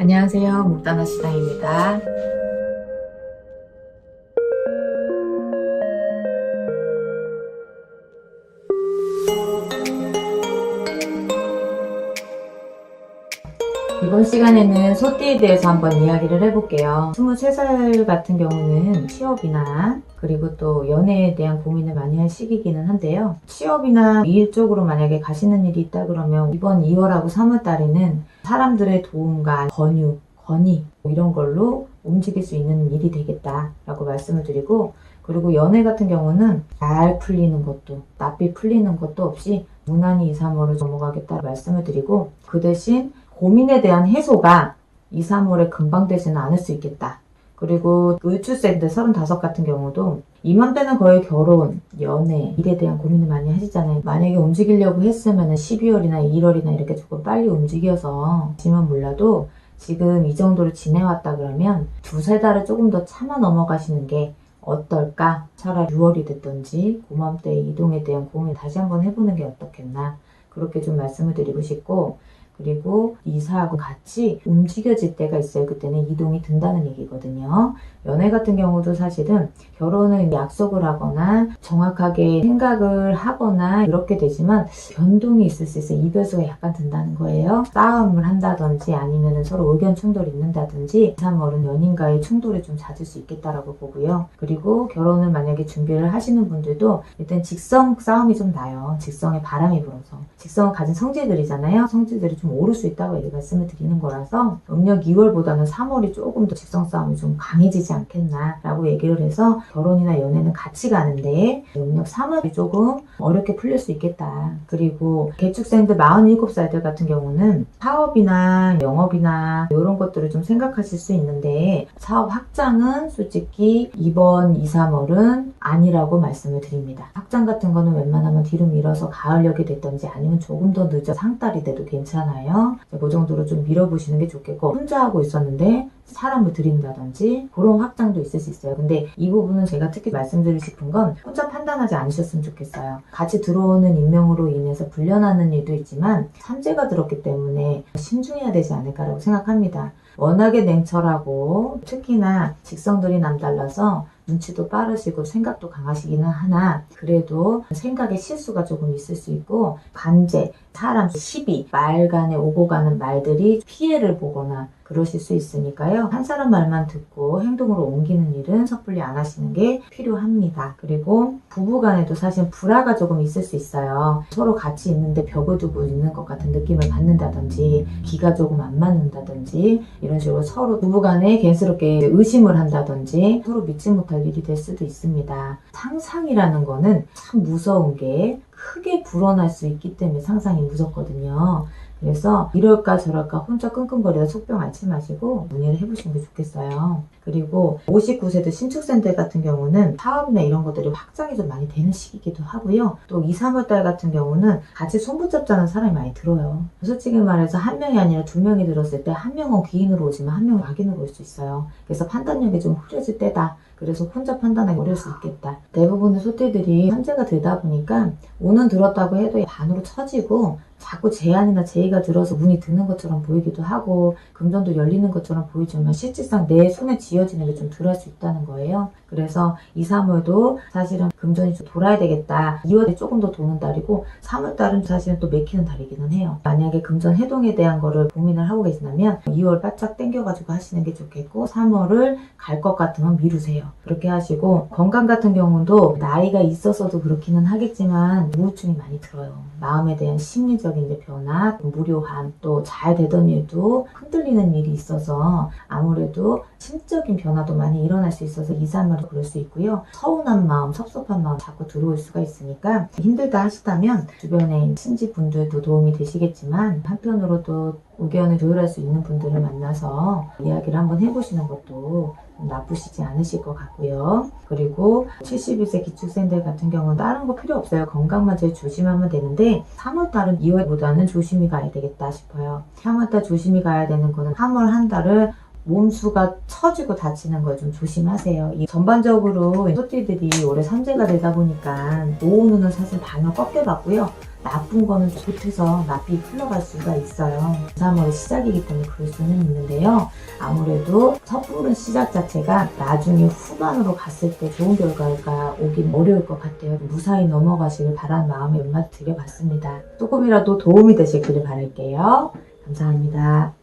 안녕하세요. 목단어 시장입니다. 이번 시간에는 소띠에 대해서 한번 이야기를 해볼게요. 23살 같은 경우는 취업이나 그리고 또 연애에 대한 고민을 많이 할 시기이기는 한데요. 취업이나 일 쪽으로 만약에 가시는 일이 있다 그러면 이번 2월하고 3월 달에는 사람들의 도움과 건의 이런 걸로 움직일 수 있는 일이 되겠다라고 말씀을 드리고, 그리고 연애 같은 경우는 잘 풀리는 것도 낯비 풀리는 것도 없이 무난히 2, 3월을 넘어가겠다 말씀을 드리고, 그 대신 고민에 대한 해소가 2, 3월에 금방 되지는 않을 수 있겠다. 그리고 을주생들 35 같은 경우도 이맘때는 거의 결혼, 연애, 일에 대한 고민을 많이 하시잖아요. 만약에 움직이려고 했으면 12월이나 1월이나 이렇게 조금 빨리 움직여서 지면 몰라도 지금 이 정도로 지내왔다 그러면 2, 3달을 조금 더 참아 넘어가시는 게 어떨까? 차라리 6월이 됐든지 그맘때 이동에 대한 고민 다시 한번 해보는 게 어떻겠나? 그렇게 좀 말씀을 드리고 싶고, 그리고 이사하고 같이 움직여질 때가 있어요. 그때는 이동이 든다는 얘기거든요. 연애 같은 경우도 사실은 결혼을 약속을 하거나 정확하게 생각을 하거나 이렇게 되지만 변동이 있을 수 있어요. 이별수가 약간 든다는 거예요. 싸움을 한다든지 아니면 서로 의견 충돌이 있는다든지 2, 3월은 연인과의 충돌이 좀 잦을 수 있겠다라고 보고요. 그리고 결혼을 만약에 준비를 하시는 분들도 일단 직성 싸움이 좀 나요. 직성에 바람이 불어서. 직성을 가진 성질들이잖아요. 성질들이 좀 오를 수 있다고 말씀을 드리는 거라서 음력 2월보다는 3월이 조금 더 직성 싸움이 좀 강해지지 않겠나라고 얘기를 해서 결혼이나 연애는 같이 가는데 음력 3월이 조금 어렵게 풀릴 수 있겠다. 그리고 개축생들 47살들 같은 경우는 사업이나 영업이나 이런 것들을 좀 생각하실 수 있는데 사업 확장은 솔직히 이번 2, 3월은 아니라고 말씀을 드립니다. 확장 같은 거는 웬만하면 뒤로 밀어서 가을역이 됐든지 아니면 조금 더 늦어 상달이 돼도 괜찮아요. 그 정도로 좀 밀어보시는 게 좋겠고, 혼자 하고 있었는데 사람을 들인다든지 그런 확장도 있을 수 있어요. 근데 이 부분은 제가 특히 말씀드리고 싶은 건 혼자 판단하지 않으셨으면 좋겠어요. 같이 들어오는 인명으로 인해서 불려나는 일도 있지만 삼재가 들었기 때문에 신중해야 되지 않을까라고 생각합니다. 워낙에 냉철하고 특히나 직성들이 남달라서 눈치도 빠르시고 생각도 강하시기는 하나 그래도 생각에 실수가 조금 있을 수 있고 관제, 사람, 시비, 말 간에 오고 가는 말들이 피해를 보거나 그러실 수 있으니까요. 한 사람 말만 듣고 행동으로 옮기는 일은 섣불리 안 하시는 게 필요합니다. 그리고 부부간에도 사실 불화가 조금 있을 수 있어요. 서로 같이 있는데 벽을 두고 있는 것 같은 느낌을 받는다든지 기가 조금 안 맞는다든지 이런 식으로 서로 부부간에 개스럽게 의심을 한다든지 서로 믿지 못할 일이 될 수도 있습니다. 상상이라는 거는 참 무서운 게 크게 불어날 수 있기 때문에 상상이 무섭거든요. 그래서 이럴까 저럴까 혼자 끙끙거리다 속병 앓지 마시고 문의를 해보시는 게 좋겠어요. 그리고 59세들 신축생들 같은 경우는 사업이나 이런 것들이 확장이 좀 많이 되는 시기이기도 하고요. 또 2, 3월달 같은 경우는 같이 손붙잡자는 사람이 많이 들어요. 솔직히 말해서 한 명이 아니라 2명이 들었을 때 한 명은 귀인으로 오지만 한 명은 악인으로 올 수 있어요. 그래서 판단력이 좀 흐려질 때다. 그래서 혼자 판단하기 어려울 수 있겠다. 대부분의 소띠들이 삼재가 들다 보니까 운은 들었다고 해도 반으로 처지고 자꾸 제안이나 제의가 들어서 운이 드는 것처럼 보이기도 하고 금전도 열리는 것처럼 보이지만 실질상 내 손에 쥐어지는 게 좀 덜할 수 있다는 거예요. 그래서 2, 3월도 사실은 금전이 좀 돌아야 되겠다. 2월이 조금 더 도는 달이고 3월달은 사실은 또 맥히는 달이기는 해요. 만약에 금전 해동에 대한 거를 고민을 하고 계시다면 2월 바짝 당겨가지고 하시는 게 좋겠고 3월을 갈 것 같으면 미루세요. 그렇게 하시고 건강 같은 경우도 나이가 있어서도 그렇기는 하겠지만 우울증이 많이 들어요. 마음에 대한 심리적인 이제 변화, 무료함, 또 잘 되던 일도 흔들리는 일이 있어서 아무래도 심적인 변화도 많이 일어날 수 있어서 2, 3월에 그럴 수 있고요. 서운한 마음, 섭섭한 마음 자꾸 들어올 수가 있으니까 힘들다 하시다면 주변에 친지분들도 도움이 되시겠지만 한편으로도 의견을 조율할 수 있는 분들을 만나서 이야기를 한번 해보시는 것도 나쁘시지 않으실 것 같고요. 그리고 71세 기축생들 같은 경우는 다른 거 필요 없어요. 건강만 제일 조심하면 되는데 3월달은 2월보다는 조심히 가야 되겠다 싶어요. 3월달 조심히 가야 되는 거는 3월 한 달을 몸수가 처지고 다치는 걸 좀 조심하세요. 전반적으로 소띠들이 올해 삼재가 되다 보니까 오후는 사실 반을 꺾여봤고요. 나쁜 거는 못해서 납이 흘러갈 수가 있어요. 3월의 시작이기 때문에 그럴 수는 있는데요. 아무래도 섣부른 시작 자체가 나중에 후반으로 갔을 때 좋은 결과가 오긴 어려울 것 같아요. 무사히 넘어가시길 바라는 마음에 음악 드려봤습니다. 조금이라도 도움이 되시기를 바랄게요. 감사합니다.